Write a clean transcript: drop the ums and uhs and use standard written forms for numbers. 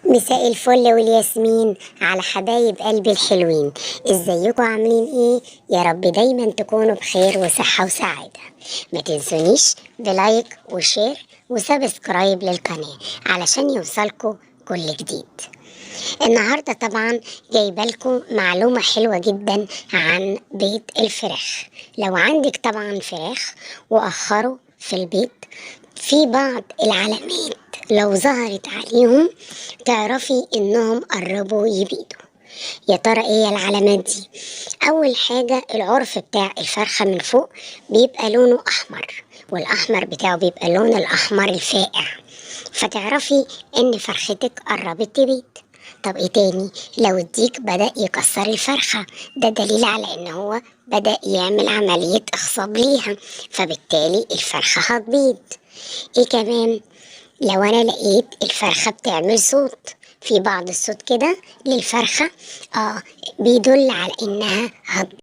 مساء الفل والياسمين على حبايب قلبي الحلوين. ازيكم عاملين ايه؟ يا رب دايما تكونوا بخير وصحة وسعادة. ما تنسونيش بلايك وشير وسبسكرايب للقناة علشان يوصلكوا كل جديد. النهاردة طبعا جايبالكم معلومة حلوة جدا عن بيت الفراخ. لو عندك طبعا فراخ وأخروا في البيت، في بعض العلامات لو ظهرت عليهم تعرفي انهم قربوا يبيضوا. يا ترى ايه العلامات دي؟ اول حاجة العرف بتاع الفرخة من فوق بيبقى لونه احمر، والاحمر بتاعه بيبقى اللون الاحمر الفاقع، فتعرفي ان فرختك قربت تبيض. طب ايه تاني؟ لو الديك بدأ يكسر الفرخة، ده دليل على ان هو بدأ يعمل عملية اخصاب ليها، فبالتالي الفرخة هتبيض. ايه كمان؟ لو انا لقيت الفرخة بتعمل صوت، في بعض الصوت كده للفرخة بيدل على انها هتبيض.